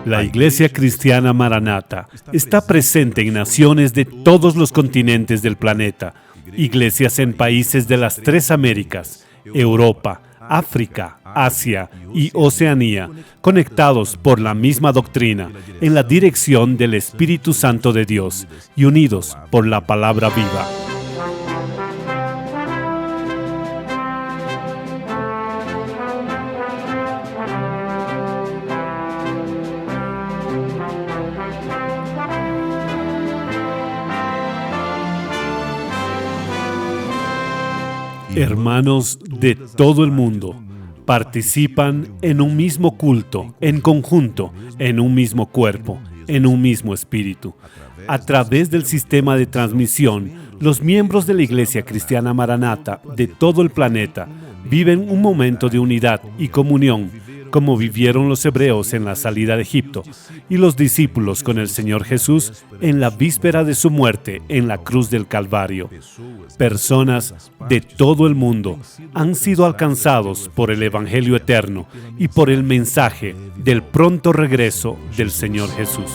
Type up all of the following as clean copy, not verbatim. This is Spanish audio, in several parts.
La Iglesia Cristiana Maranata está presente en naciones de todos los continentes del planeta, iglesias en países de las 3 Américas, Europa, África, Asia y Oceanía, conectados por la misma doctrina, en la dirección del Espíritu Santo de Dios y unidos por la palabra viva. Hermanos de todo el mundo participan en un mismo culto, en conjunto, en un mismo cuerpo, en un mismo espíritu. A través del sistema de transmisión, los miembros de la Iglesia Cristiana Maranata de todo el planeta viven un momento de unidad y comunión, como vivieron los hebreos en la salida de Egipto y los discípulos con el Señor Jesús en la víspera de su muerte en la cruz del Calvario. Personas de todo el mundo han sido alcanzados por el Evangelio eterno y por el mensaje del pronto regreso del Señor Jesús.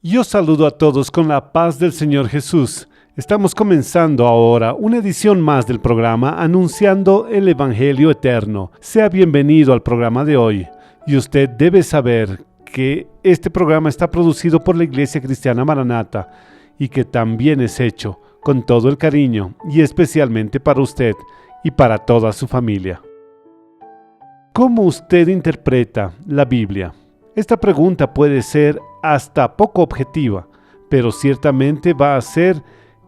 Yo saludo a todos con la paz del Señor Jesús. Estamos comenzando ahora una edición más del programa anunciando el Evangelio eterno. Sea bienvenido al programa de hoy. Y usted debe saber que este programa está producido por la Iglesia Cristiana Maranata y que también es hecho con todo el cariño y especialmente para usted y para toda su familia. ¿Cómo usted interpreta la Biblia? Esta pregunta puede ser hasta poco objetiva, pero ciertamente va a hacer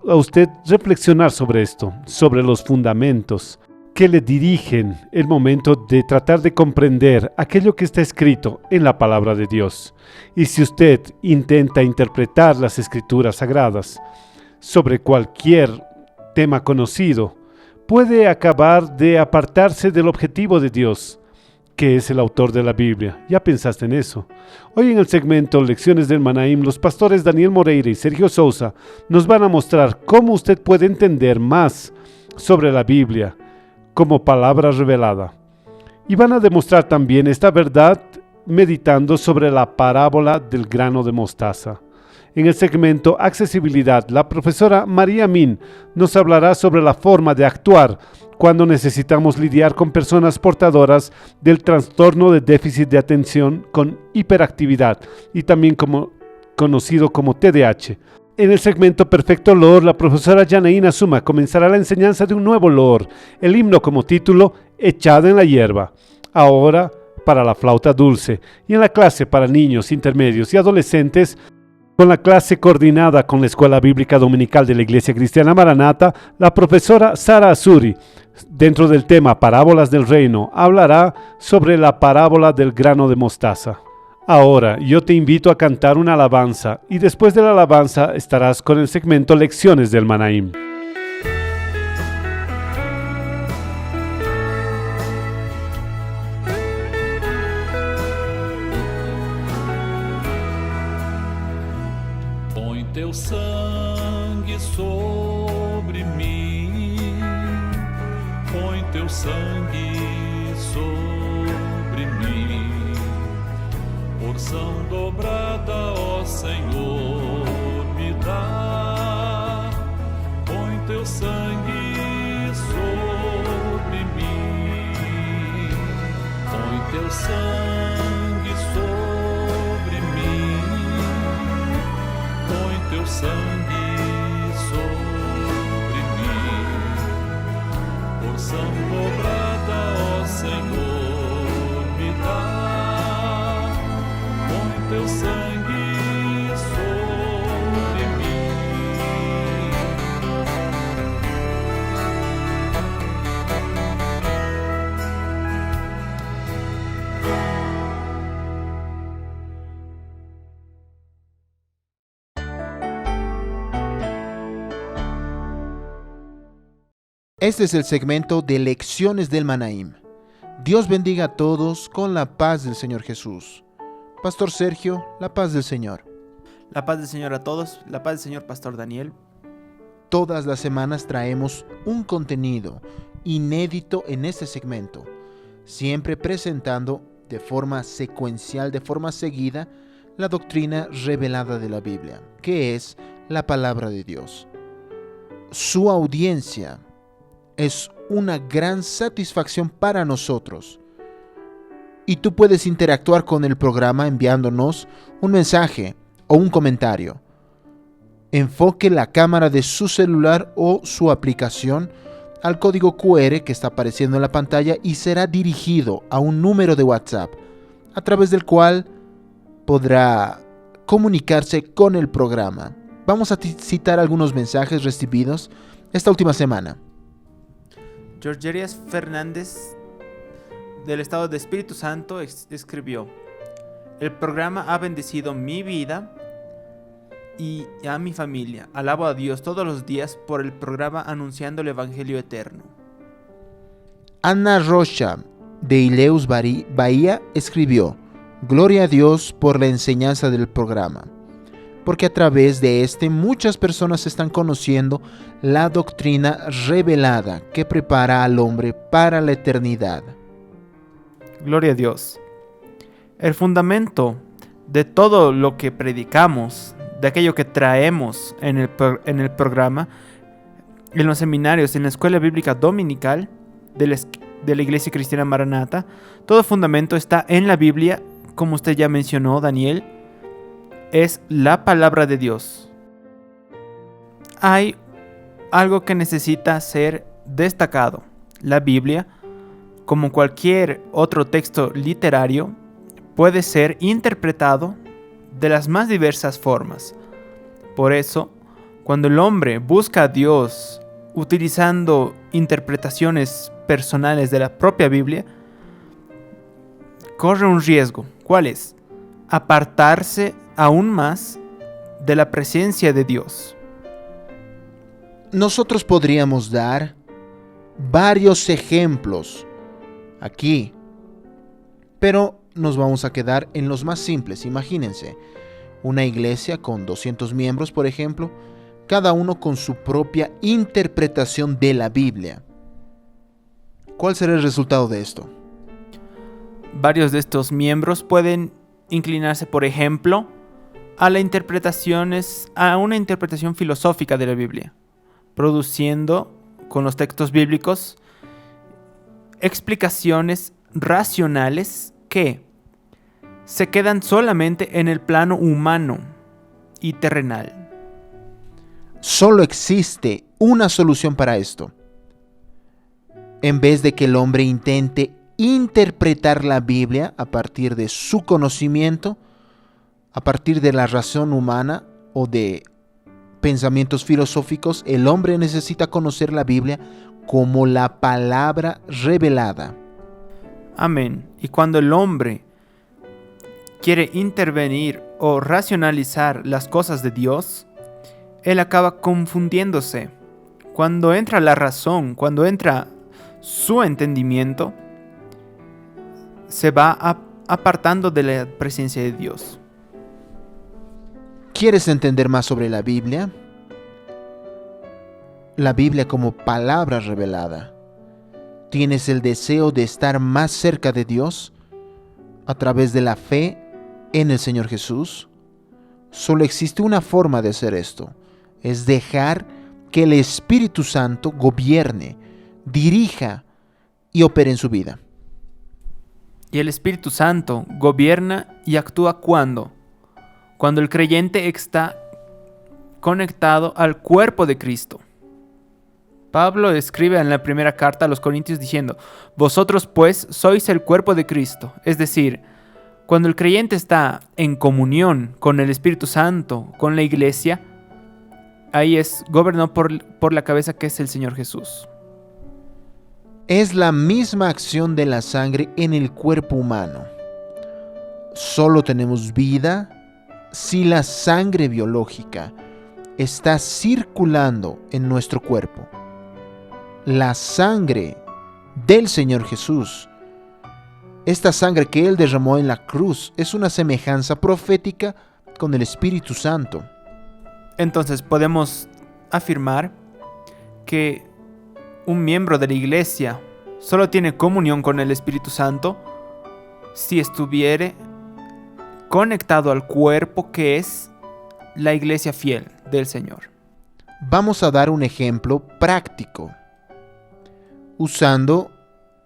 a usted reflexionar sobre esto, sobre los fundamentos que le dirigen el momento de tratar de comprender aquello que está escrito en la palabra de Dios. Y si usted intenta interpretar las Escrituras Sagradas sobre cualquier tema conocido, puede acabar de apartarse del objetivo de Dios, que es el autor de la Biblia. ¿Ya pensaste en eso? Hoy en el segmento Lecciones del Manaim, los pastores Daniel Moreira y Sergio Sousa nos van a mostrar cómo usted puede entender más sobre la Biblia como palabra revelada. Y van a demostrar también esta verdad meditando sobre la parábola del grano de mostaza. En el segmento Accesibilidad, la profesora María Min nos hablará sobre la forma de actuar cuando necesitamos lidiar con personas portadoras del trastorno de déficit de atención con hiperactividad y también conocido como TDAH. En el segmento Perfecto Loor, la profesora Janaína Suma comenzará la enseñanza de un nuevo loor, el himno como título Echada en la hierba. Ahora para la flauta dulce. Y en la clase para niños, intermedios y adolescentes, con la clase coordinada con la Escuela Bíblica Dominical de la Iglesia Cristiana Maranata, la profesora Sara Azuri, dentro del tema Parábolas del Reino, hablará sobre la parábola del grano de mostaza. Ahora yo te invito a cantar una alabanza y después de la alabanza estarás con el segmento Lecciones del Manaim. Teu sangue sobre mim, põe teu sangue sobre mim, porção dobrada, ó Senhor, me dá, põe teu sangue sobre mim, põe teu sangue sobre mim, põe teu sangue sobre mim, porção dobrada, ó Senhor, me dá, põe teu sangue sobre mim. Este es el segmento de Lecciones del Manaim. Dios bendiga a todos con la paz del Señor Jesús. Pastor Sergio, la paz del Señor. La paz del Señor a todos, la paz del Señor, Pastor Daniel. Todas las semanas traemos un contenido inédito en este segmento, siempre presentando de forma secuencial, de forma seguida, la doctrina revelada de la Biblia, que es la palabra de Dios. Su audiencia es una gran satisfacción para nosotros. Y tú puedes interactuar con el programa enviándonos un mensaje o un comentario. Enfoque la cámara de su celular o su aplicación al código QR que está apareciendo en la pantalla y será dirigido a un número de WhatsApp, a través del cual podrá comunicarse con el programa. Vamos a citar algunos mensajes recibidos esta última semana. Georgerias Fernández, del estado de Espíritu Santo, escribió: el programa ha bendecido mi vida y a mi familia. Alabo a Dios todos los días por el programa anunciando el Evangelio eterno. Ana Rocha, de Ileus Bahía, escribió: gloria a Dios por la enseñanza del programa, porque a través de este muchas personas están conociendo la doctrina revelada que prepara al hombre para la eternidad. Gloria a Dios. El fundamento de todo lo que predicamos, de aquello que traemos en el programa, en los seminarios, en la escuela bíblica dominical de la Iglesia Cristiana Maranata, todo fundamento está en la Biblia, como usted ya mencionó, Daniel. Es la palabra de Dios. Hay algo que necesita ser destacado. La Biblia, como cualquier otro texto literario, puede ser interpretado de las más diversas formas. Por eso, cuando el hombre busca a Dios utilizando interpretaciones personales de la propia Biblia, corre un riesgo. ¿Cuál es? Apartarse aún más de la presencia de Dios. Nosotros podríamos dar varios ejemplos aquí, pero nos vamos a quedar en los más simples. Imagínense, una iglesia con 200 miembros, por ejemplo, cada uno con su propia interpretación de la Biblia. ¿Cuál será el resultado de esto? Varios de estos miembros pueden inclinarse, por ejemplo, a una interpretación filosófica de la Biblia, produciendo con los textos bíblicos explicaciones racionales que se quedan solamente en el plano humano y terrenal. Solo existe una solución para esto. En vez de que el hombre intente interpretar la Biblia a partir de su conocimiento, a partir de la razón humana o de pensamientos filosóficos, el hombre necesita conocer la Biblia como la palabra revelada. Amén. Y cuando el hombre quiere intervenir o racionalizar las cosas de Dios, él acaba confundiéndose. Cuando entra la razón, cuando entra su entendimiento, se va apartando de la presencia de Dios. ¿Quieres entender más sobre la Biblia? La Biblia como palabra revelada. ¿Tienes el deseo de estar más cerca de Dios a través de la fe en el Señor Jesús? Solo existe una forma de hacer esto. Es dejar que el Espíritu Santo gobierne, dirija y opere en su vida. Y el Espíritu Santo gobierna y actúa ¿cuándo? Cuando el creyente está conectado al cuerpo de Cristo. Pablo escribe en la primera carta a los Corintios diciendo: vosotros pues sois el cuerpo de Cristo. Es decir, cuando el creyente está en comunión con el Espíritu Santo, con la iglesia, ahí es gobernado por la cabeza que es el Señor Jesús. Es la misma acción de la sangre en el cuerpo humano. Solo tenemos vida si la sangre biológica está circulando en nuestro cuerpo. la sangre del Señor Jesús. Esta sangre que Él derramó en la cruz es una semejanza profética con el Espíritu Santo. Entonces podemos afirmar que un miembro de la iglesia solo tiene comunión con el Espíritu Santo si estuviere conectado al cuerpo que es la iglesia fiel del Señor. Vamos a dar un ejemplo práctico usando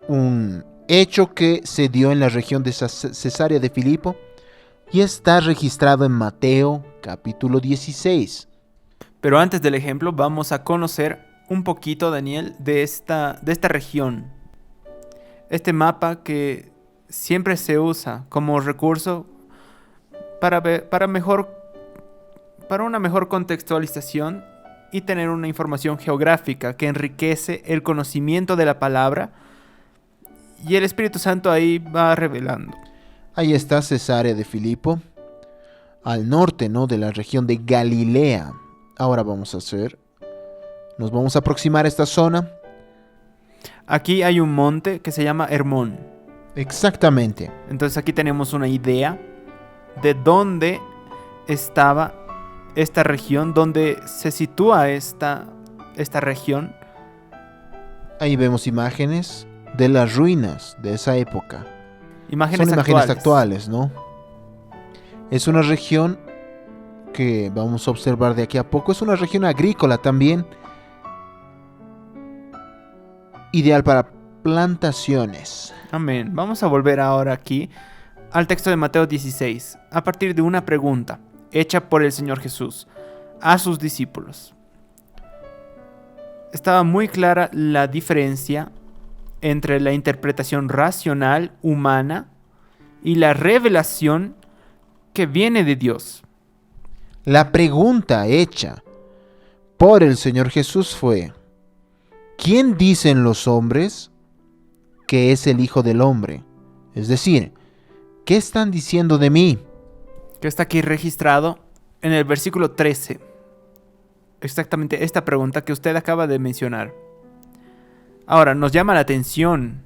un hecho que se dio en la región de Cesarea de Filipo y está registrado en Mateo capítulo 16. Pero antes del ejemplo vamos a conocer un poquito, Daniel, de esta región. Este mapa que siempre se usa como recurso para una mejor contextualización y tener una información geográfica que enriquece el conocimiento de la palabra, y el Espíritu Santo ahí va revelando. Ahí está Cesarea de Filipo, al norte, ¿no?, de la región de Galilea. Ahora nos vamos a aproximar a esta zona. Aquí hay un monte que se llama Hermón. Exactamente. Entonces aquí tenemos una idea de dónde estaba esta región, dónde se sitúa esta región. Ahí vemos imágenes de las ruinas de esa época. Son imágenes actuales, ¿no? Es una región que vamos a observar de aquí a poco. Es una región agrícola también, ideal para plantaciones. Amén. Vamos a volver ahora aquí al texto de Mateo 16, a partir de una pregunta hecha por el Señor Jesús a sus discípulos. Estaba muy clara la diferencia entre la interpretación racional humana y la revelación que viene de Dios. La pregunta hecha por el Señor Jesús fue: ¿quién dicen los hombres que es el Hijo del Hombre? Es decir, ¿qué están diciendo de mí? Que está aquí registrado en el versículo 13. Exactamente esta pregunta que usted acaba de mencionar. Ahora, nos llama la atención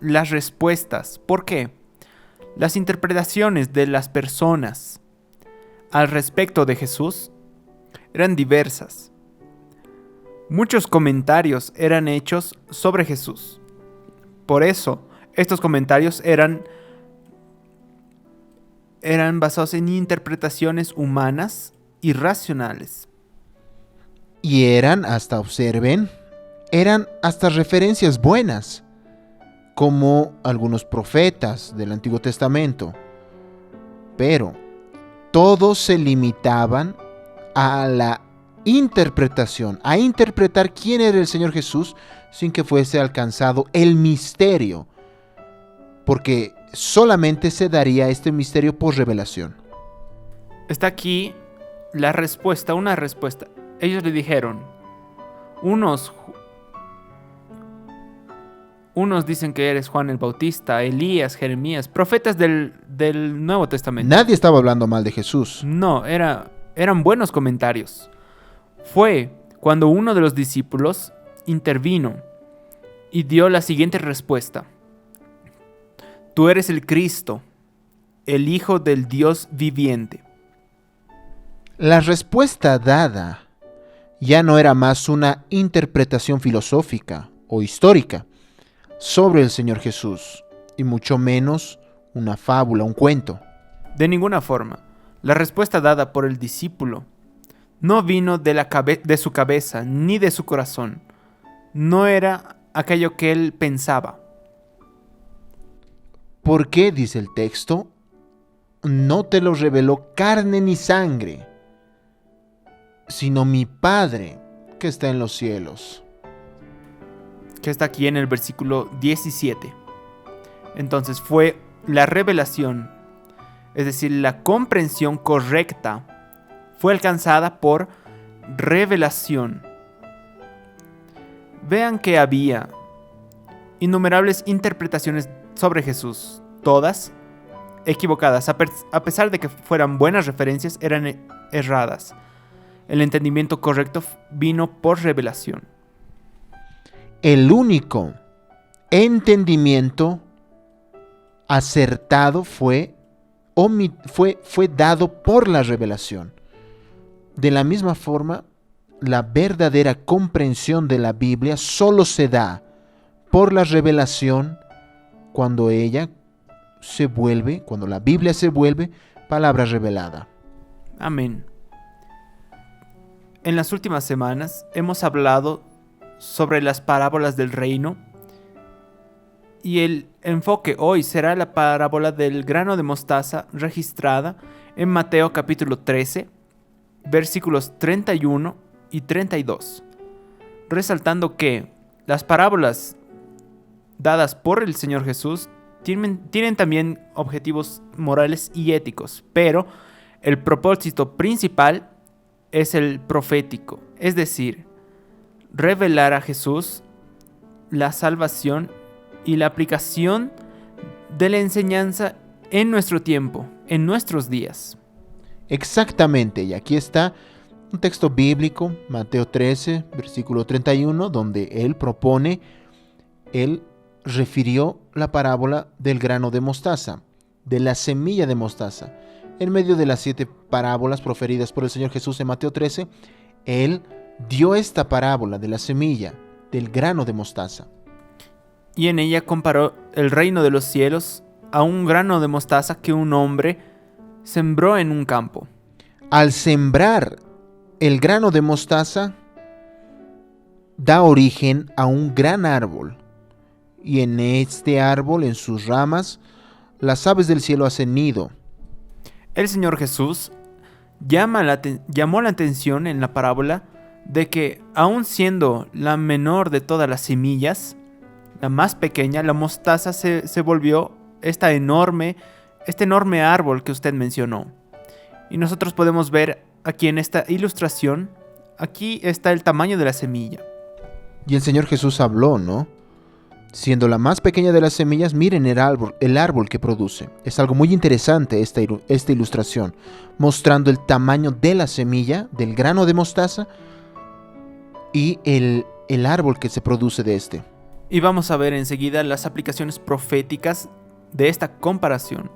las respuestas. ¿Por qué? Las interpretaciones de las personas al respecto de Jesús eran diversas. Muchos comentarios eran hechos sobre Jesús. Por eso, estos comentarios eran basados en interpretaciones humanas y racionales. Y eran hasta referencias buenas, como algunos profetas del Antiguo Testamento. Pero todos se limitaban a la interpretación, a interpretar quién era el Señor Jesús sin que fuese alcanzado el misterio, porque solamente se daría este misterio por revelación. Está aquí una respuesta. Ellos le dijeron, unos dicen que eres Juan el Bautista, Elías, Jeremías, profetas del Nuevo Testamento. Nadie estaba hablando mal de Jesús. No, eran buenos comentarios. Fue cuando uno de los discípulos intervino y dio la siguiente respuesta: tú eres el Cristo, el Hijo del Dios viviente. La respuesta dada ya no era más una interpretación filosófica o histórica sobre el Señor Jesús, y mucho menos una fábula, un cuento. De ninguna forma. La respuesta dada por el discípulo no vino de su cabeza ni de su corazón. No era aquello que él pensaba. ¿Por qué, dice el texto? No te lo reveló carne ni sangre, sino mi Padre que está en los cielos. Que está aquí en el versículo 17. Entonces fue la revelación, es decir, la comprensión correcta, fue alcanzada por revelación. Vean que había innumerables interpretaciones sobre Jesús, todas equivocadas, a pesar de que fueran buenas referencias, eran erradas. El entendimiento correcto vino por revelación. el único entendimiento acertado fue dado por la revelación. De la misma forma, la verdadera comprensión de la Biblia solo se da por la revelación cuando la Biblia se vuelve palabra revelada. Amén. En las últimas semanas hemos hablado sobre las parábolas del reino y el enfoque hoy será la parábola del grano de mostaza registrada en Mateo capítulo 13, versículos 31 y 32, resaltando que las parábolas dadas por el Señor Jesús tienen también objetivos morales y éticos, pero el propósito principal es el profético, es decir, revelar a Jesús, la salvación y la aplicación de la enseñanza en nuestro tiempo, en nuestros días. Exactamente, y aquí está un texto bíblico, Mateo 13, versículo 31, donde él refirió la parábola del grano de mostaza, de la semilla de mostaza. En medio de las 7 parábolas proferidas por el Señor Jesús en Mateo 13, él dio esta parábola de la semilla, del grano de mostaza. Y en ella comparó el reino de los cielos a un grano de mostaza que un hombre sembró en un campo. Al sembrar el grano de mostaza, da origen a un gran árbol. Y en este árbol, en sus ramas, las aves del cielo hacen nido. El Señor Jesús llamó la atención en la parábola de que, aun siendo la menor de todas las semillas, la más pequeña, la mostaza se volvió este enorme árbol que usted mencionó. Y nosotros podemos ver aquí en esta ilustración, aquí está el tamaño de la semilla. Y el Señor Jesús habló, ¿no? Siendo la más pequeña de las semillas, miren el árbol que produce. Es algo muy interesante esta ilustración, mostrando el tamaño de la semilla, del grano de mostaza, y el árbol que se produce de este. Y vamos a ver enseguida las aplicaciones proféticas de esta comparación.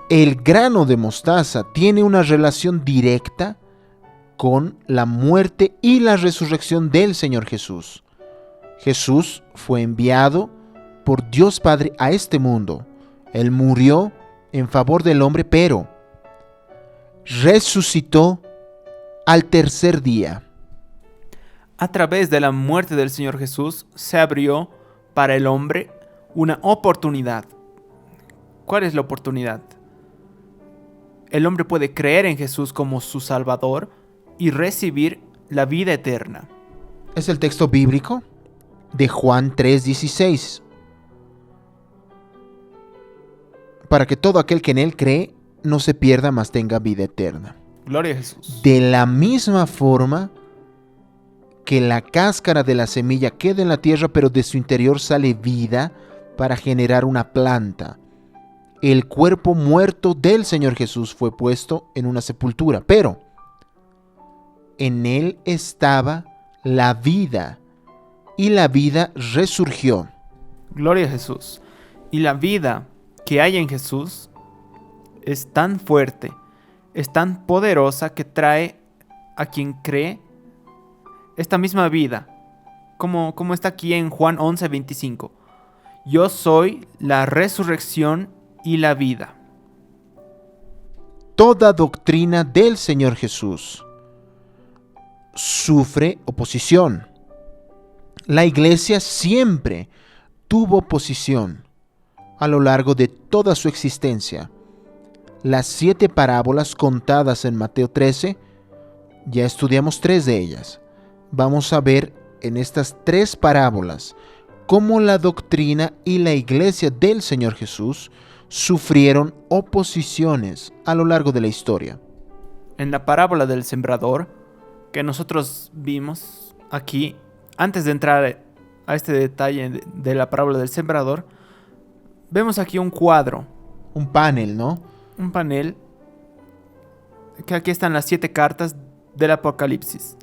El grano de mostaza tiene una relación directa con la muerte y la resurrección del Señor Jesús. Jesús fue enviado por Dios Padre a este mundo. Él murió en favor del hombre, pero resucitó al tercer día. A través de la muerte del Señor Jesús se abrió para el hombre una oportunidad. ¿Cuál es la oportunidad? El hombre puede creer en Jesús como su Salvador y recibir la vida eterna. Es el texto bíblico de Juan 3:16. Para que todo aquel que en él cree no se pierda, mas tenga vida eterna. Gloria a Jesús. De la misma forma que la cáscara de la semilla queda en la tierra, pero de su interior sale vida para generar una planta. El cuerpo muerto del Señor Jesús fue puesto en una sepultura, pero en él estaba la vida, y la vida resurgió. Gloria a Jesús. Y la vida que hay en Jesús es tan fuerte, es tan poderosa que trae a quien cree esta misma vida, como está aquí en Juan 11:25. Yo soy la resurrección y la vida. Toda doctrina del Señor Jesús sufre oposición. La iglesia siempre tuvo oposición a lo largo de toda su existencia. Las 7 parábolas contadas en Mateo 13, ya estudiamos 3 de ellas. Vamos a ver en estas 3 parábolas cómo la doctrina y la iglesia del Señor Jesús sufrieron oposiciones a lo largo de la historia. En la parábola del sembrador, que nosotros vimos aquí, antes de entrar a este detalle de la parábola del sembrador, vemos aquí un cuadro. Un panel, ¿no? Un panel, que aquí están las 7 cartas del Apocalipsis.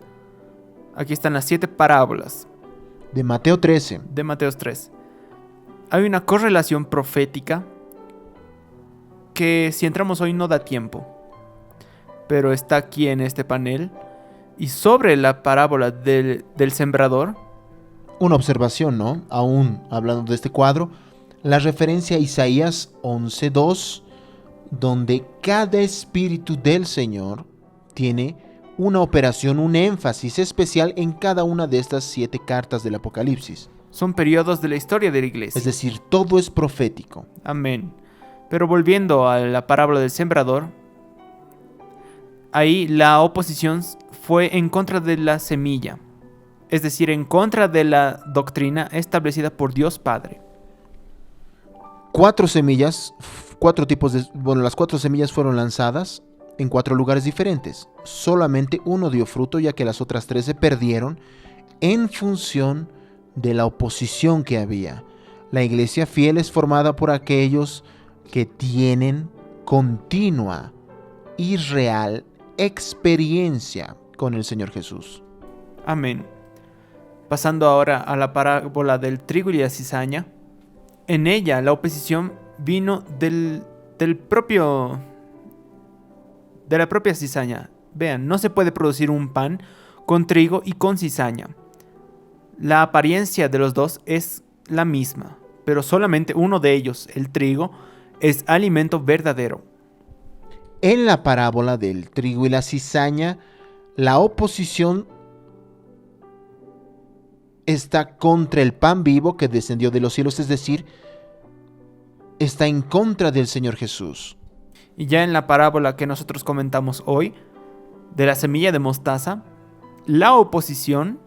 Aquí están las 7 parábolas. De Mateo 13. de Mateo 3. Hay una correlación profética que si entramos hoy no da tiempo, pero está aquí en este panel. Y sobre la parábola del sembrador, Una observación, ¿no? Aún hablando de este cuadro, la referencia a Isaías 11:2, donde cada espíritu del Señor tiene una operación, un énfasis especial en cada una de estas 7 cartas del Apocalipsis. son periodos de la historia de la iglesia. Es decir, todo es profético. Amén. Pero volviendo a la parábola del sembrador, ahí la oposición fue en contra de la semilla, es decir, en contra de la doctrina establecida por Dios Padre. 4 semillas, 4 tipos de... Bueno, las 4 semillas fueron lanzadas en 4 lugares diferentes. Solamente uno dio fruto, ya que las otras 3 se perdieron en función de la oposición que había. La iglesia fiel es formada por aquellos que tienen continua y real experiencia con el Señor Jesús. Amén. Pasando ahora a la parábola del trigo y la cizaña. En ella la oposición vino de la propia cizaña. Vean, no se puede producir un pan con trigo y con cizaña. La apariencia de los dos es la misma, pero solamente uno de ellos, el trigo, es alimento verdadero. En la parábola del trigo y la cizaña, la oposición está contra el pan vivo que descendió de los cielos, es decir, está en contra del Señor Jesús. Y ya en la parábola que nosotros comentamos hoy, de la semilla de mostaza, la oposición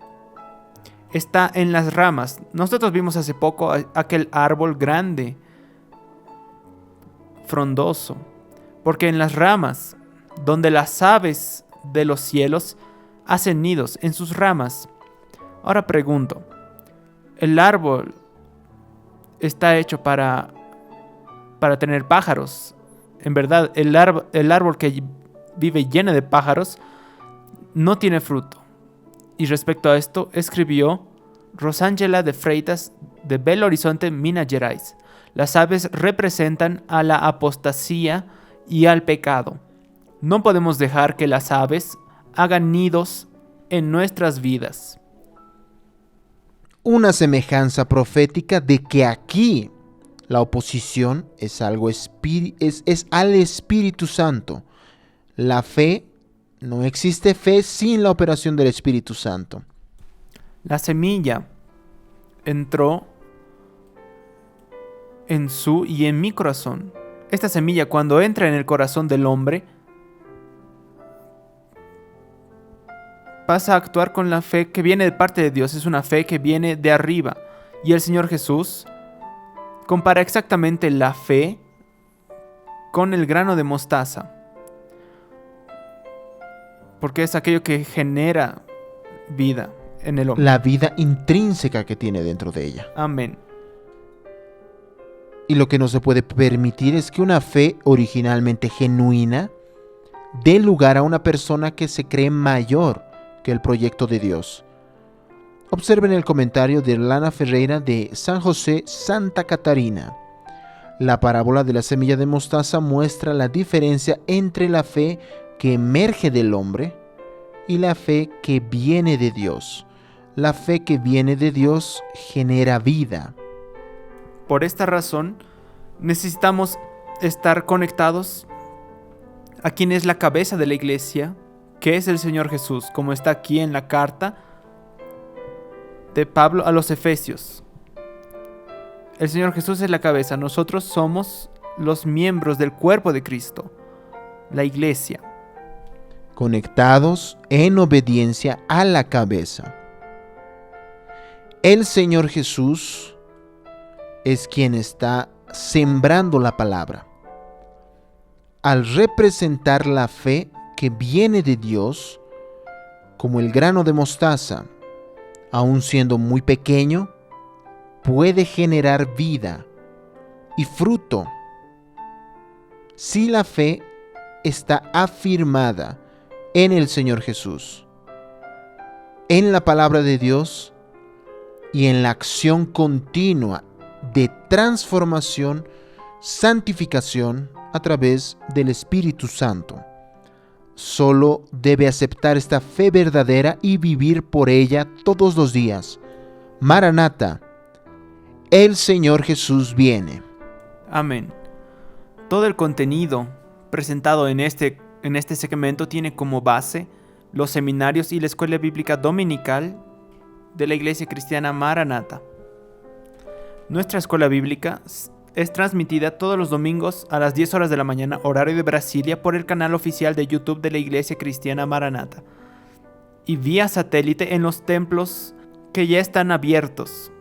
está en las ramas. Nosotros vimos hace poco aquel árbol grande, frondoso, porque en las ramas, donde las aves de los cielos hacen nidos en sus ramas. Ahora pregunto, ¿el árbol está hecho para tener pájaros? En verdad, el árbol que vive lleno de pájaros no tiene fruto. Y respecto a esto, escribió Rosângela de Freitas de Belo Horizonte, Minas Gerais. Las aves representan a la apostasía y al pecado. No podemos dejar que las aves hagan nidos en nuestras vidas. Una semejanza profética de que aquí la oposición es algo es al Espíritu Santo. La fe, no existe fe sin la operación del Espíritu Santo. La semilla entró en su y en mi corazón. Esta semilla, cuando entra en el corazón del hombre, pasa a actuar con la fe que viene de parte de Dios. Es una fe que viene de arriba. Y el Señor Jesús compara exactamente la fe con el grano de mostaza, porque es aquello que genera vida en el hombre. La vida intrínseca que tiene dentro de ella. Amén. Y lo que no se puede permitir es que una fe originalmente genuina dé lugar a una persona que se cree mayor que el proyecto de Dios. Observen el comentario de Lana Ferreira de San José, Santa Catarina. La parábola de la semilla de mostaza muestra la diferencia entre la fe que emerge del hombre y la fe que viene de Dios. La fe que viene de Dios genera vida. Por esta razón, necesitamos estar conectados a quien es la cabeza de la iglesia, que es el Señor Jesús, como está aquí en la carta de Pablo a los Efesios. El Señor Jesús es la cabeza, nosotros somos los miembros del cuerpo de Cristo, la iglesia. Conectados en obediencia a la cabeza. El Señor Jesús es quien está sembrando la palabra. Al representar la fe que viene de Dios, como el grano de mostaza, aun siendo muy pequeño, puede generar vida y fruto si la fe está afirmada en el Señor Jesús, en la palabra de Dios y en la acción continua de transformación, santificación a través del Espíritu Santo. Solo debe aceptar esta fe verdadera y vivir por ella todos los días. Maranata, el Señor Jesús viene. Amén. Todo el contenido presentado en este segmento tiene como base los seminarios y la escuela bíblica dominical de la Iglesia Cristiana Maranata. Nuestra escuela bíblica es transmitida todos los domingos a las 10 horas de la mañana, horario de Brasilia, por el canal oficial de YouTube de la Iglesia Cristiana Maranata y vía satélite en los templos que ya están abiertos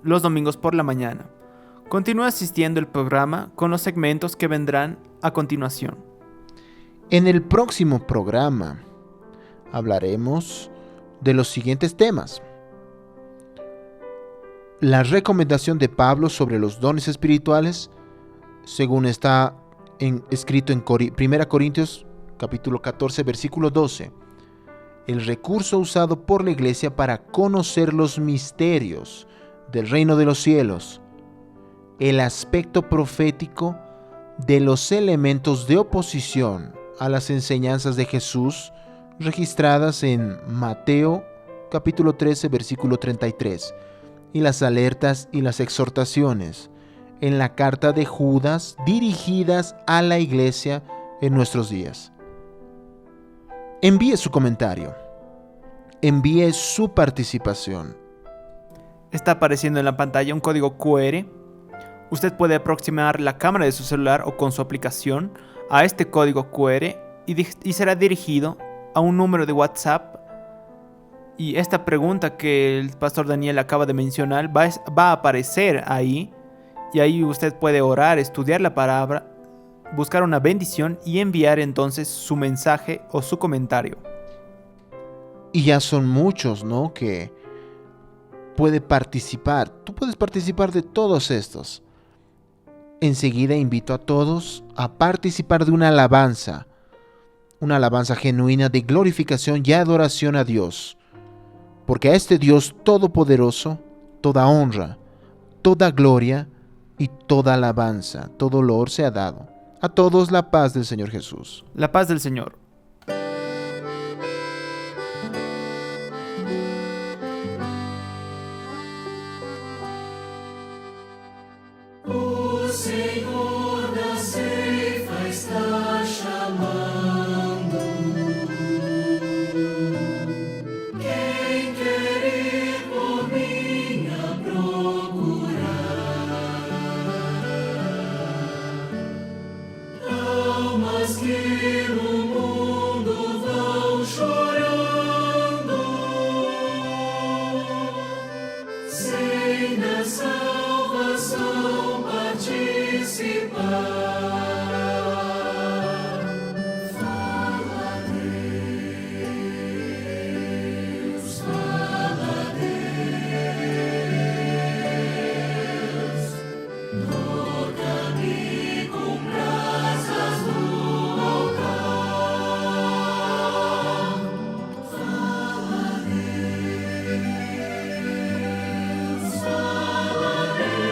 los domingos por la mañana. Continúa asistiendo el programa con los segmentos que vendrán a continuación. En el próximo programa hablaremos de los siguientes temas: la recomendación de Pablo sobre los dones espirituales, según está escrito en 1 Corintios capítulo 14, versículo 12. El recurso usado por la iglesia para conocer los misterios del reino de los cielos. El aspecto profético de los elementos de oposición a las enseñanzas de Jesús registradas en Mateo capítulo 13, versículo 33. Y las alertas y las exhortaciones en la carta de Judas dirigidas a la iglesia en nuestros días. Envíe su comentario. Envíe su participación. Está apareciendo en la pantalla un código QR. Usted puede aproximar la cámara de su celular o con su aplicación a este código QR y será dirigido a un número de WhatsApp. Y esta pregunta que el pastor Daniel acaba de mencionar va a aparecer ahí. Y ahí usted puede orar, estudiar la palabra, buscar una bendición y enviar entonces su mensaje o su comentario. Y ya son muchos, ¿no?, que puede participar. Tú puedes participar de todos estos. Enseguida invito a todos a participar de una alabanza genuina de glorificación y adoración a Dios. Porque a este Dios todopoderoso, toda honra, toda gloria y toda alabanza, todo loor se ha dado. A todos la paz del Señor Jesús. La paz del Señor. O Senhor da ceifa está chamando. Quem quer ir por mim a procurar? Almas que no mundo vão chorando, sem da salvação participar. Fala, Deus, fala, Deus, toca-me com brasas no altar. Fala, Deus, fala, Deus.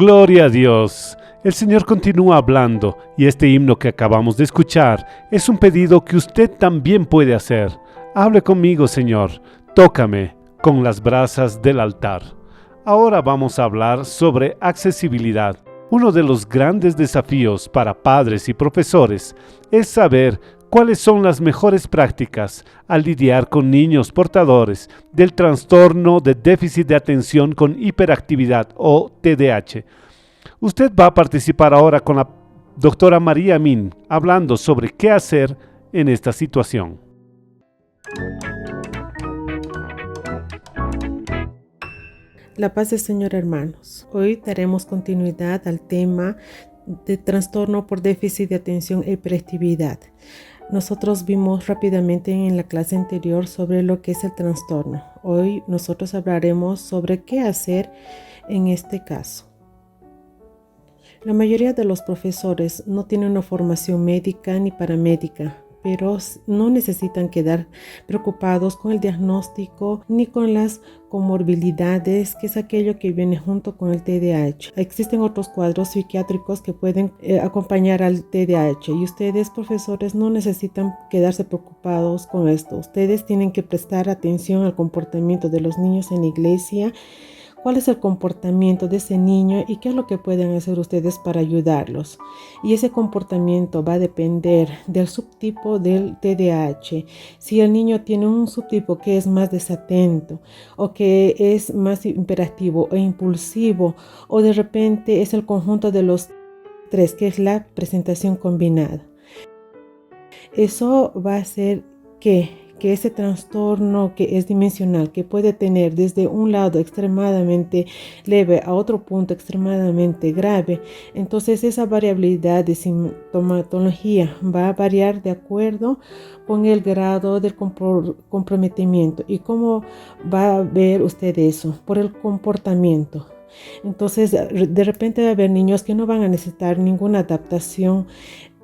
Gloria a Dios. El Señor continúa hablando y este himno que acabamos de escuchar es un pedido que usted también puede hacer. Hable conmigo, Señor. Tócame con las brasas del altar. Ahora vamos a hablar sobre accesibilidad. Uno de los grandes desafíos para padres y profesores es saber cuáles son las mejores prácticas al lidiar con niños portadores del trastorno de déficit de atención con hiperactividad o TDAH. Usted va a participar ahora con la doctora María Min hablando sobre qué hacer en esta situación. La paz del Señor, hermanos. Hoy daremos continuidad al tema de trastorno por déficit de atención e hiperactividad. Nosotros vimos rápidamente en la clase anterior sobre lo que es el trastorno. Hoy nosotros hablaremos sobre qué hacer en este caso. La mayoría de los profesores no tienen una formación médica ni paramédica, pero no necesitan quedar preocupados con el diagnóstico ni con las comorbilidades, que es aquello que viene junto con el TDAH. Existen otros cuadros psiquiátricos que pueden acompañar al TDAH y ustedes, profesores, no necesitan quedarse preocupados con esto. Ustedes tienen que prestar atención al comportamiento de los niños en la iglesia. ¿Cuál es el comportamiento de ese niño y qué es lo que pueden hacer ustedes para ayudarlos? Y ese comportamiento va a depender del subtipo del TDAH. Si el niño tiene un subtipo que es más desatento o que es más hiperactivo o impulsivo, o de repente es el conjunto de los tres, que es la presentación combinada. Eso va a hacer que ese trastorno que es dimensional, que puede tener desde un lado extremadamente leve a otro punto extremadamente grave, entonces esa variabilidad de sintomatología va a variar de acuerdo con el grado del comprometimiento. ¿Y cómo va a ver usted eso? Por el comportamiento. Entonces, de repente va a haber niños que no van a necesitar ninguna adaptación,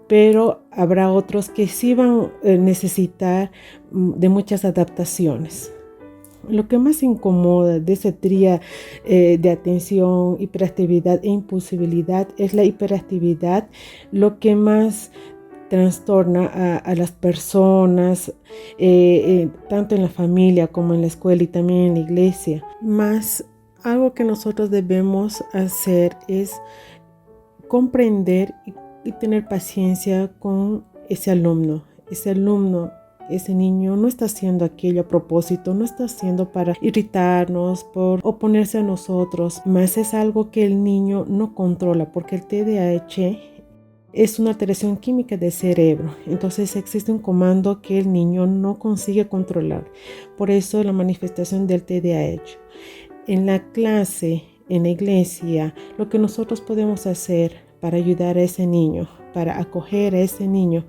pero habrá otros que sí van a necesitar de muchas adaptaciones. Lo que más incomoda de ese tríada de atención, hiperactividad e impulsibilidad es la hiperactividad, lo que más trastorna a las personas, tanto en la familia como en la escuela y también en la iglesia. Más algo que nosotros debemos hacer es comprender y tener paciencia con ese alumno. Ese niño no está haciendo aquello a propósito, no está haciendo para irritarnos, por oponerse a nosotros, más es algo que el niño no controla, porque el TDAH es una alteración química del cerebro. Entonces existe un comando que el niño no consigue controlar. Por eso la manifestación del TDAH. En la clase en la iglesia, lo que nosotros podemos hacer para ayudar a ese niño, para acoger a ese niño.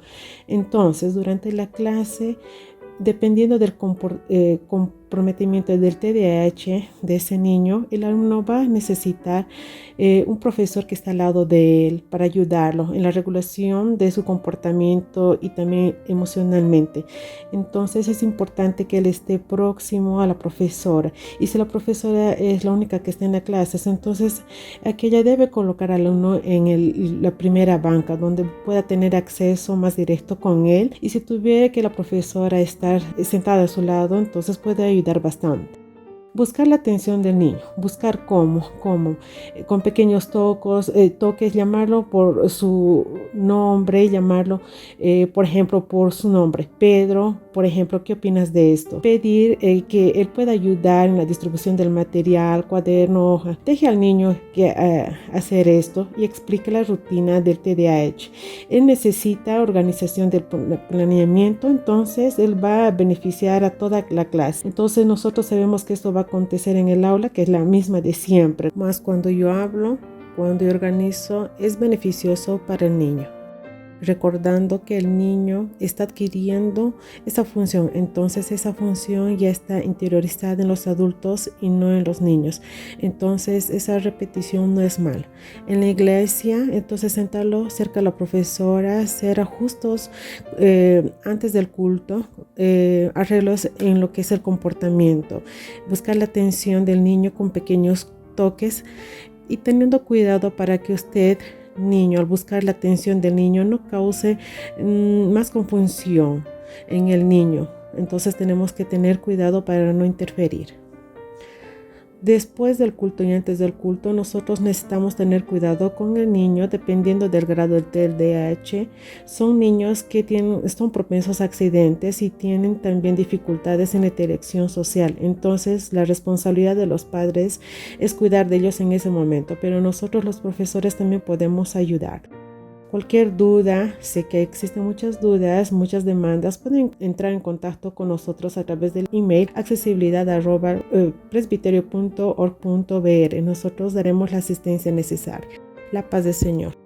Entonces, durante la clase, dependiendo del comprometimiento del TDAH de ese niño, el alumno va a necesitar un profesor que está al lado de él para ayudarlo en la regulación de su comportamiento y también emocionalmente. Entonces es importante que él esté próximo a la profesora, y si la profesora es la única que está en la clase, entonces aquella debe colocar al alumno en la primera banca donde pueda tener acceso más directo con él, y si tuviera que la profesora estar sentada a su lado, entonces puede ayudar bastante. Buscar la atención del niño, buscar cómo, con pequeños toques, llamarlo por su nombre, llamarlo, por ejemplo, por su nombre. Pedro, por ejemplo, ¿qué opinas de esto? Pedir que él pueda ayudar en la distribución del material, cuaderno, hoja. Deje al niño hacer esto y explique la rutina del TDAH. Él necesita organización del planeamiento, entonces él va a beneficiar a toda la clase. Entonces nosotros sabemos que esto va a acontecer en el aula, que es la misma de siempre. Más cuando yo hablo, cuando yo organizo, es beneficioso para el niño. Recordando que el niño está adquiriendo esa función, entonces esa función ya está interiorizada en los adultos y no en los niños. Entonces esa repetición no es mala. En la iglesia, entonces sentarlo cerca de la profesora, hacer ajustes antes del culto, arreglos en lo que es el comportamiento, buscar la atención del niño con pequeños toques y teniendo cuidado para que usted, niño, al buscar la atención del niño, no cause más confusión en el niño. Entonces tenemos que tener cuidado para no interferir. Después del culto y antes del culto, nosotros necesitamos tener cuidado con el niño dependiendo del grado del TDAH. Son niños que están propensos a accidentes y tienen también dificultades en la interacción social. Entonces la responsabilidad de los padres es cuidar de ellos en ese momento, pero nosotros los profesores también podemos ayudar. Cualquier duda, sé que existen muchas dudas, muchas demandas, pueden entrar en contacto con nosotros a través del email accesibilidad@presbiterio.org.br. Nosotros daremos la asistencia necesaria. La paz del Señor.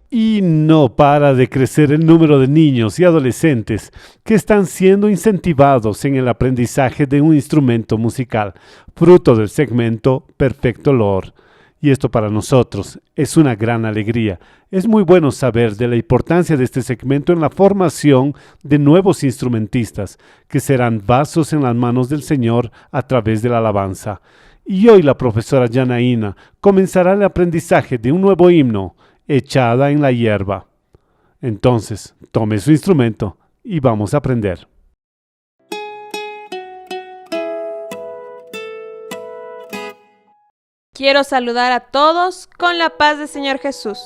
Y no para de crecer el número de niños y adolescentes que están siendo incentivados en el aprendizaje de un instrumento musical, fruto del segmento Perfecto Olor. Y esto para nosotros es una gran alegría. Es muy bueno saber de la importancia de este segmento en la formación de nuevos instrumentistas, que serán vasos en las manos del Señor a través de la alabanza. Y hoy la profesora Janaína comenzará el aprendizaje de un nuevo himno, Echada en la hierba. Entonces, tome su instrumento y vamos a aprender. Quiero saludar a todos con la paz del Señor Jesús.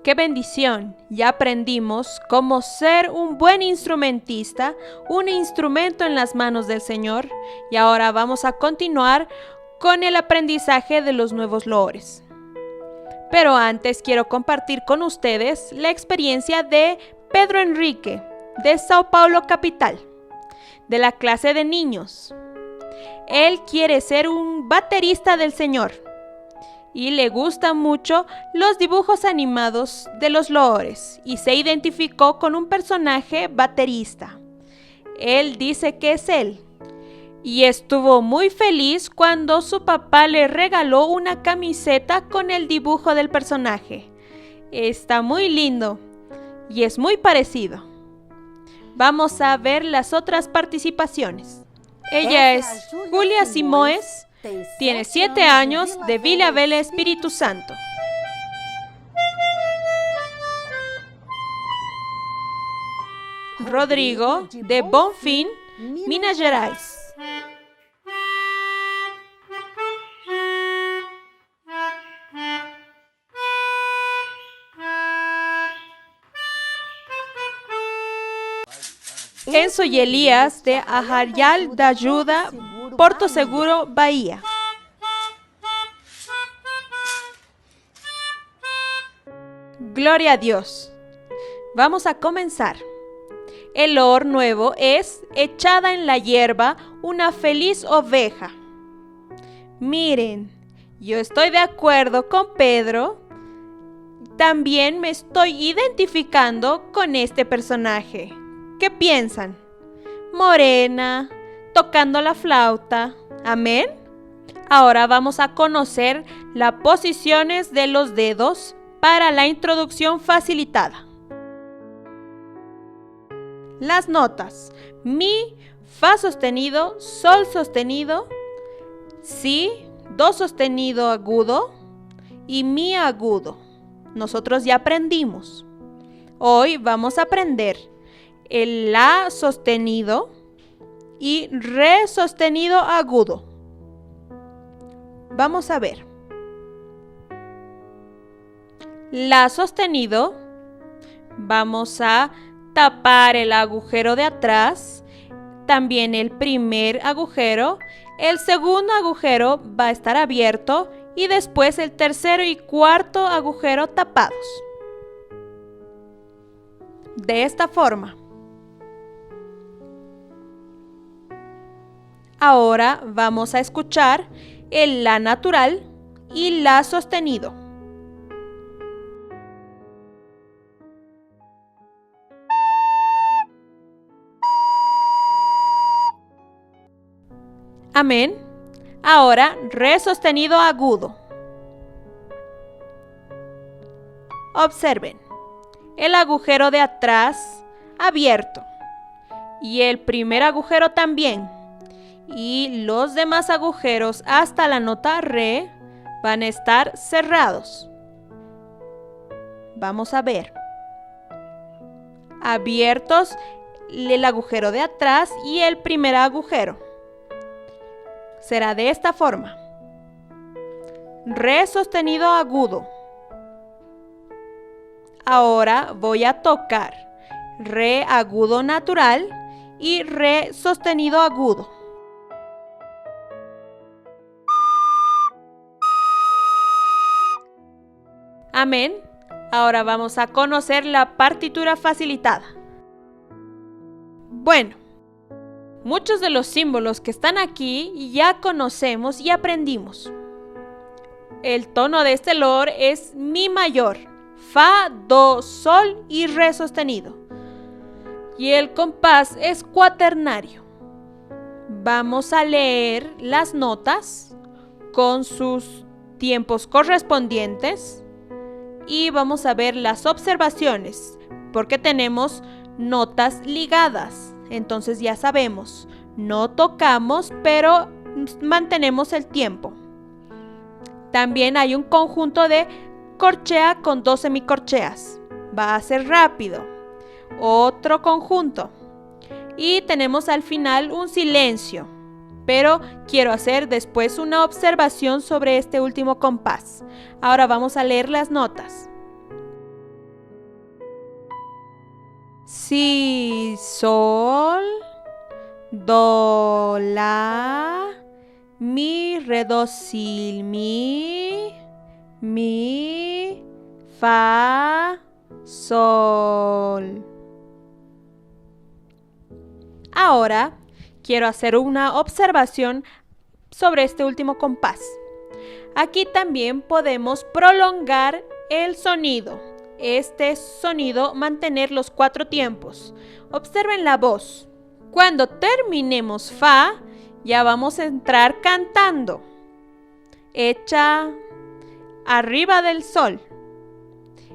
¡Qué bendición! Ya aprendimos cómo ser un buen instrumentista, un instrumento en las manos del Señor, y ahora vamos a continuar con el aprendizaje de los nuevos loores. Pero antes quiero compartir con ustedes la experiencia de Pedro Enrique, de Sao Paulo, capital, de la clase de niños. Él quiere ser un baterista del Señor y le gustan mucho los dibujos animados de los loores y se identificó con un personaje baterista. Él dice que es él y estuvo muy feliz cuando su papá le regaló una camiseta con el dibujo del personaje. Está muy lindo y es muy parecido. Vamos a ver las otras participaciones. Ella es Julia Simoes, tiene 7 años, de Villa Velha, Espíritu Santo. Rodrigo, de Bonfim, Minas Gerais. Enzo y Elías, de Arraial da Ajuda, Porto Seguro, Bahía. Gloria a Dios. Vamos a comenzar. El loor nuevo es Echada en la hierba, una feliz oveja. Miren, yo estoy de acuerdo con Pedro. También me estoy identificando con este personaje. ¿Qué piensan? Morena, tocando la flauta. ¿Amén? Ahora vamos a conocer las posiciones de los dedos para la introducción facilitada. Las notas: mi, fa sostenido, sol sostenido, si, do sostenido agudo y mi agudo. Nosotros ya aprendimos. Hoy vamos a aprender el la sostenido y re sostenido agudo. Vamos a ver. La sostenido, vamos a tapar el agujero de atrás, también el primer agujero, el segundo agujero va a estar abierto y después el tercero y cuarto agujero tapados. De esta forma. Ahora vamos a escuchar el la natural y la sostenido. Amén. Ahora, re sostenido agudo. Observen, el agujero de atrás abierto y el primer agujero también. Y los demás agujeros hasta la nota re van a estar cerrados. Vamos a ver. Abiertos el agujero de atrás y el primer agujero. Será de esta forma. Re sostenido agudo. Ahora voy a tocar re agudo natural y re sostenido agudo. Amén. Ahora vamos a conocer la partitura facilitada. Bueno, muchos de los símbolos que están aquí ya conocemos y aprendimos. El tono de este lor es mi mayor, fa, do, sol y re sostenido. Y el compás es cuaternario. Vamos a leer las notas con sus tiempos correspondientes y vamos a ver las observaciones porque tenemos notas ligadas. Entonces ya sabemos, no tocamos, pero mantenemos el tiempo. También hay un conjunto de corchea con 2 semicorcheas. Va a ser rápido. Otro conjunto. Y tenemos al final un silencio. Pero quiero hacer después una observación sobre este último compás. Ahora vamos a leer las notas. Si, sol, do, la, mi, re, do, si, mi, fa, sol. Ahora quiero hacer una observación sobre este último compás. Aquí también podemos prolongar el sonido. Este sonido, mantener los 4 tiempos. Observen la voz. Cuando terminemos fa, ya vamos a entrar cantando. Hecha arriba del sol.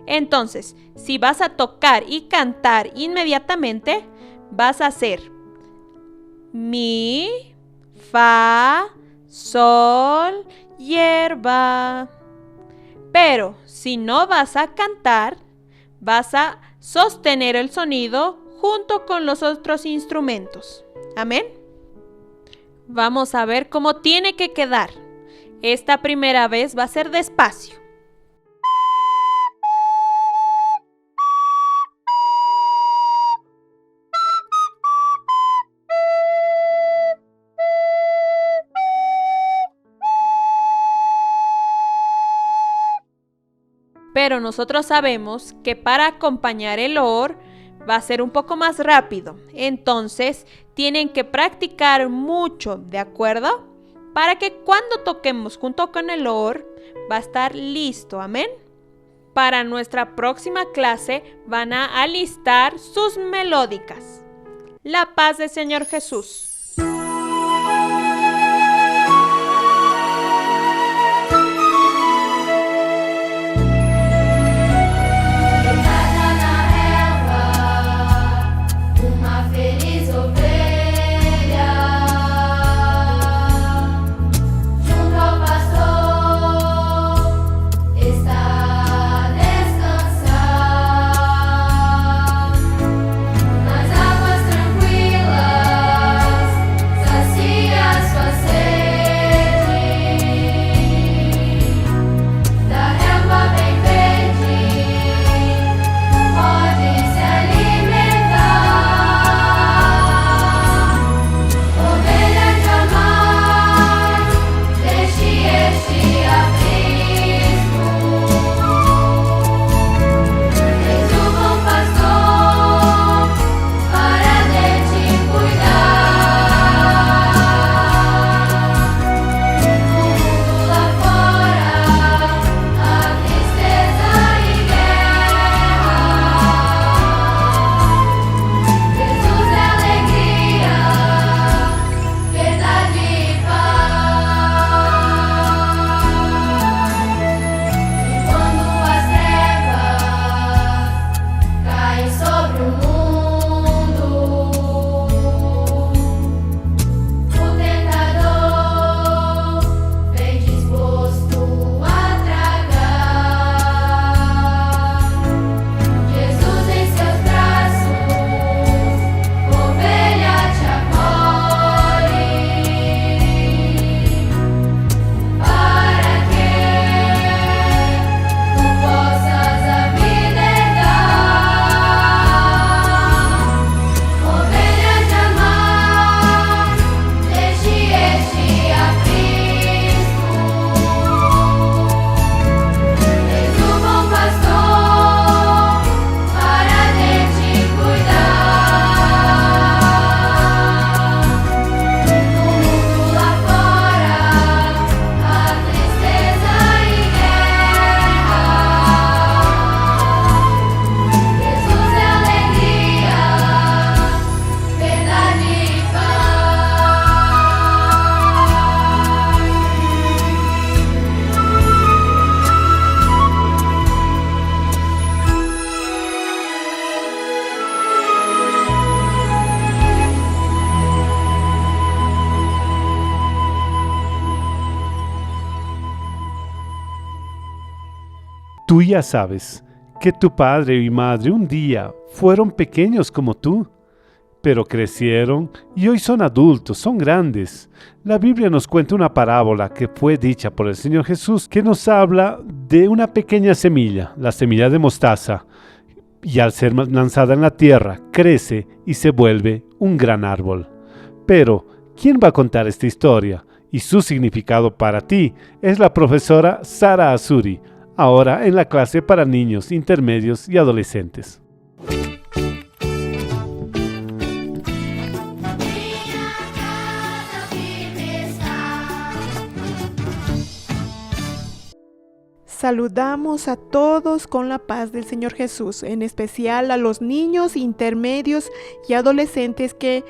Entonces, si vas a tocar y cantar inmediatamente, vas a hacer mi, fa, sol, hierba. Pero si no vas a cantar, vas a sostener el sonido junto con los otros instrumentos. Amén. Vamos a ver cómo tiene que quedar. Esta primera vez va a ser despacio. Pero nosotros sabemos que para acompañar el or va a ser un poco más rápido. Entonces tienen que practicar mucho, ¿de acuerdo? para que cuando toquemos junto con el Lord va a estar listo. Amén. Para nuestra próxima clase van a alistar sus melódicas. La paz del Señor Jesús. Uma feliz ovelha, junto ao pastor, está a descansar. Nas águas tranquilas, sacia sua sede. Da relva bem verde, pode se alimentar. Ovelha jamais deixe este aprisco. Tens o bom pastor para de ti cuidar. No mundo lá fora há tristeza e guerra. Jesus é alegria, verdade e paz. E quando as trevas caem sobre o mundo, o tentador vem disposto a tragar. Jesus em seus braços, ovelha te acolhe, para que tu possas a vida herdar. Ovelha jamais deixe este aprisco. Tens o bom pastor para de ti cuidar. No mundo lá fora há tristeza e guerra. Jesus é alegria, verdade e Tú ya sabes que tu padre y madre un día fueron pequeños como tú, pero crecieron y hoy son adultos, son grandes. La Biblia nos cuenta una parábola que fue dicha por el Señor Jesús que nos habla de una pequeña semilla, la semilla de mostaza, y al ser lanzada en la tierra, crece y se vuelve un gran árbol. Pero, ¿quién va a contar esta historia? Y su significado para ti es la profesora Sara Azuri, ahora en la clase para niños, intermedios y adolescentes. minha casa firme está. Saludamos a todos con la paz del Señor Jesús, en especial a los niños, intermedios y adolescentes que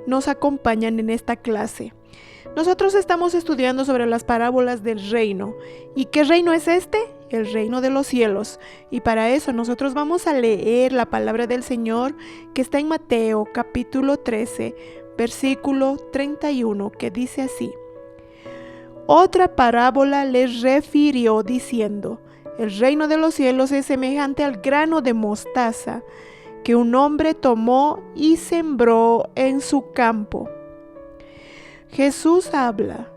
nos acompañan en esta clase. Nosotros estamos estudiando sobre las parábolas del reino. ¿Y qué reino es este? El reino de los cielos. Y para eso nosotros vamos a leer la palabra del Señor que está en Mateo capítulo 13, versículo 31, que dice así: Otra parábola les refirió diciendo: El reino de los cielos es semejante al grano de mostaza que un hombre tomó y sembró en su campo. Jesús habla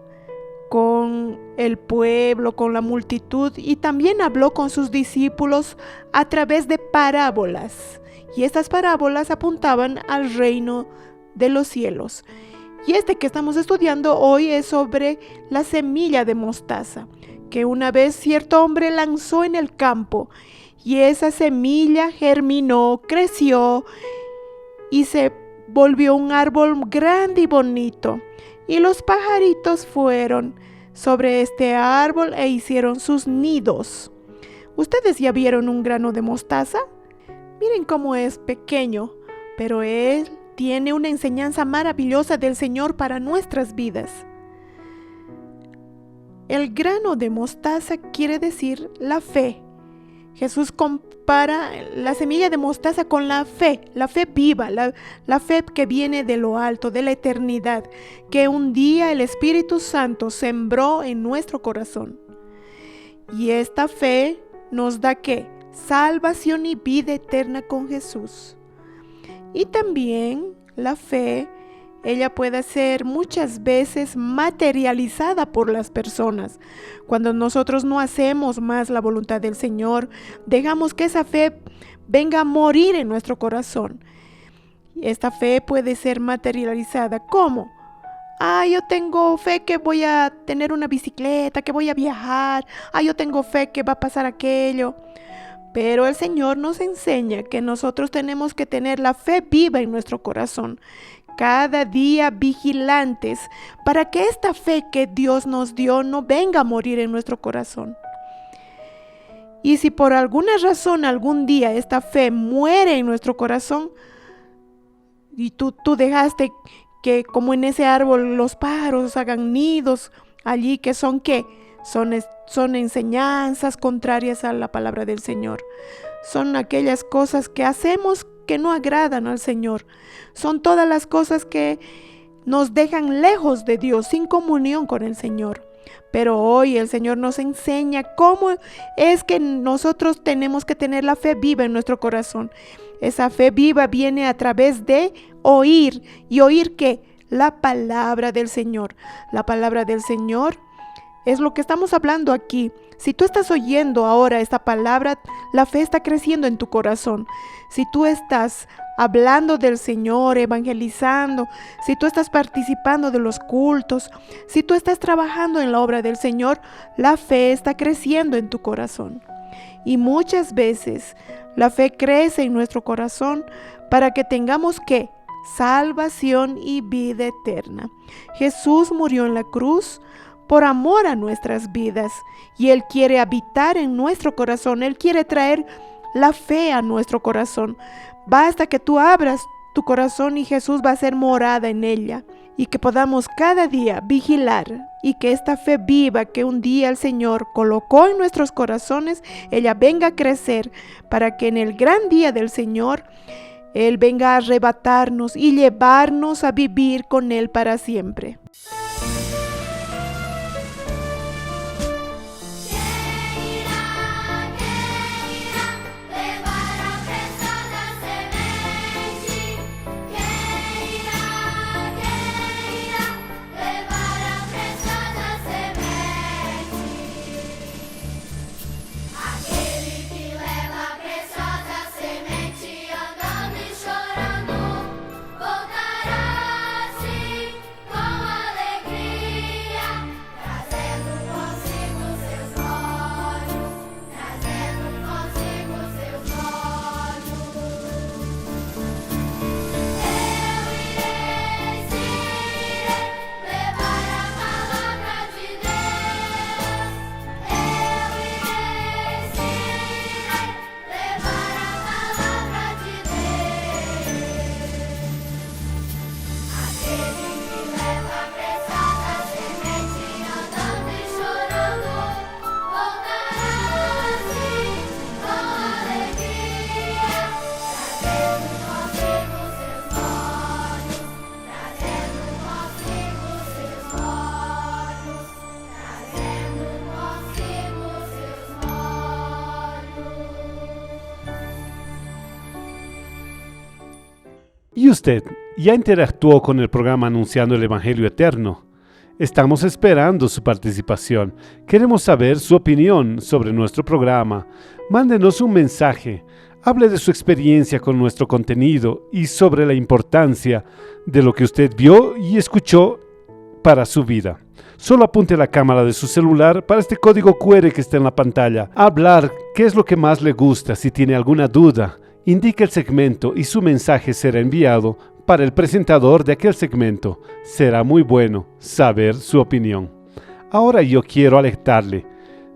con el pueblo, con la multitud, y también habló con sus discípulos a través de parábolas. Y estas parábolas apuntaban al reino de los cielos. Y este que estamos estudiando hoy es sobre la semilla de mostaza, que una vez cierto hombre lanzó en el campo, y esa semilla germinó, creció y se volvió un árbol grande y bonito. Y los pajaritos fueron sobre este árbol e hicieron sus nidos. ¿Ustedes ya vieron un grano de mostaza? Miren cómo es pequeño, pero él tiene una enseñanza maravillosa del Señor para nuestras vidas. El grano de mostaza quiere decir la fe. Jesús compara la semilla de mostaza con la fe viva, la fe que viene de lo alto, de la eternidad, que un día el Espíritu Santo sembró en nuestro corazón. Y esta fe nos da ¿qué? Salvación y vida eterna con Jesús. Y también la fe, ella puede ser muchas veces materializada por las personas. Cuando nosotros no hacemos más la voluntad del Señor, dejamos que esa fe venga a morir en nuestro corazón. Esta fe puede ser materializada. ¿Cómo? Yo tengo fe que voy a tener una bicicleta, que voy a viajar. Yo tengo fe que va a pasar aquello. Pero el Señor nos enseña que nosotros tenemos que tener la fe viva en nuestro corazón. Cada día vigilantes para que esta fe que Dios nos dio no venga a morir en nuestro corazón. Y si por alguna razón algún día esta fe muere en nuestro corazón y tú dejaste que como en ese árbol los pájaros hagan nidos allí, que son ¿qué? Son enseñanzas contrarias a la palabra del Señor. Son aquellas cosas que hacemos que no agradan al Señor. Son todas las cosas que nos dejan lejos de Dios, sin comunión con el Señor. Pero hoy el Señor nos enseña cómo es que nosotros tenemos que tener la fe viva en nuestro corazón. Esa fe viva viene a través de oír. ¿Y oír qué? La palabra del Señor. La palabra del Señor es lo que estamos hablando aquí. Si tú estás oyendo ahora esta palabra, la fe está creciendo en tu corazón. Si tú estás hablando del Señor, evangelizando, si tú estás participando de los cultos, si tú estás trabajando en la obra del Señor, la fe está creciendo en tu corazón. Y muchas veces la fe crece en nuestro corazón para que tengamos ¿qué? Salvación y vida eterna. Jesús murió en la cruz por amor a nuestras vidas, y Él quiere habitar en nuestro corazón. Él quiere traer la fe a nuestro corazón. Basta que tú abras tu corazón y Jesús va a ser morada en ella, y que podamos cada día vigilar y que esta fe viva que un día el Señor colocó en nuestros corazones, ella venga a crecer para que en el gran día del Señor Él venga a arrebatarnos y llevarnos a vivir con Él para siempre. ¿Y usted ya interactuó con el programa Anunciando el Evangelio Eterno? Estamos esperando su participación. Queremos saber su opinión sobre nuestro programa. Mándenos un mensaje. Hable de su experiencia con nuestro contenido y sobre la importancia de lo que usted vio y escuchó para su vida. Solo apunte la cámara de su celular para este código QR que está en la pantalla. Hablar qué es lo que más le gusta. Si tiene alguna duda, indique el segmento y su mensaje será enviado para el presentador de aquel segmento. Será muy bueno saber su opinión. Ahora yo quiero alertarle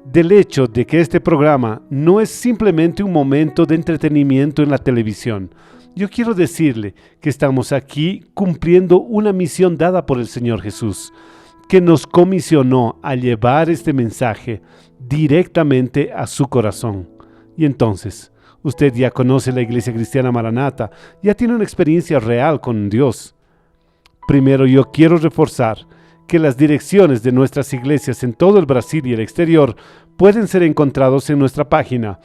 del hecho de que este programa no es simplemente un momento de entretenimiento en la televisión. Yo quiero decirle que estamos aquí cumpliendo una misión dada por el Señor Jesús, que nos comisionó a llevar este mensaje directamente a su corazón. Y entonces, usted ya conoce la Iglesia Cristiana Maranata, ya tiene una experiencia real con Dios. Primero, yo quiero reforzar que las direcciones de nuestras iglesias en todo el Brasil y el exterior pueden ser encontrados en nuestra página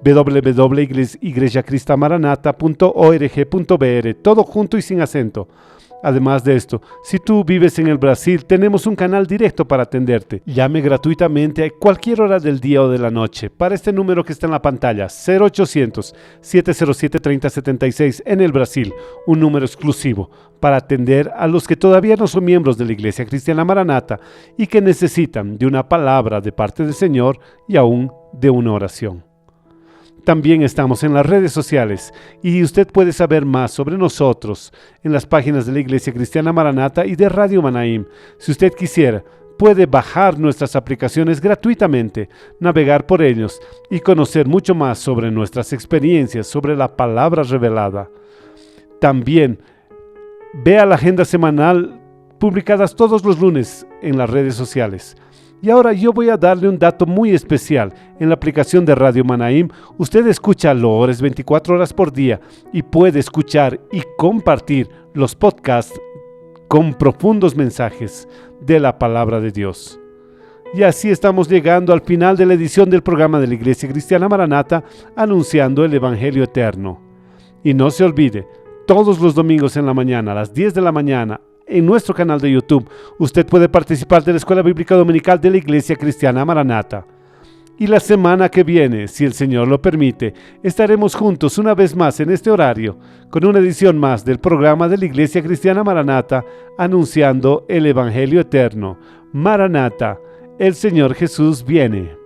www.iglesiacristamaranata.org.br, todo junto y sin acento. Además de esto, si tú vives en el Brasil, tenemos un canal directo para atenderte. Llame gratuitamente a cualquier hora del día o de la noche para este número que está en la pantalla, 0800-707-3076 en el Brasil, un número exclusivo para atender a los que todavía no son miembros de la Iglesia Cristiana Maranata y que necesitan de una palabra de parte del Señor y aún de una oración. También estamos en las redes sociales y usted puede saber más sobre nosotros en las páginas de la Iglesia Cristiana Maranata y de Radio Manaim. Si usted quisiera, puede bajar nuestras aplicaciones gratuitamente, navegar por ellos y conocer mucho más sobre nuestras experiencias, sobre la palabra revelada. También vea la agenda semanal publicadas todos los lunes en las redes sociales. Y ahora yo voy a darle un dato muy especial. En la aplicación de Radio Manaim, usted escucha Loores 24 horas por día y puede escuchar y compartir los podcasts con profundos mensajes de la palabra de Dios. Y así estamos llegando al final de la edición del programa de la Iglesia Cristiana Maranata, anunciando el Evangelio Eterno. Y no se olvide, todos los domingos en la mañana, a las 10 de la mañana, en nuestro canal de YouTube, usted puede participar de la Escuela Bíblica Dominical de la Iglesia Cristiana Maranata. Y la semana que viene, si el Señor lo permite, estaremos juntos una vez más en este horario, con una edición más del programa de la Iglesia Cristiana Maranata, anunciando el Evangelio Eterno. Maranata, el Señor Jesús viene.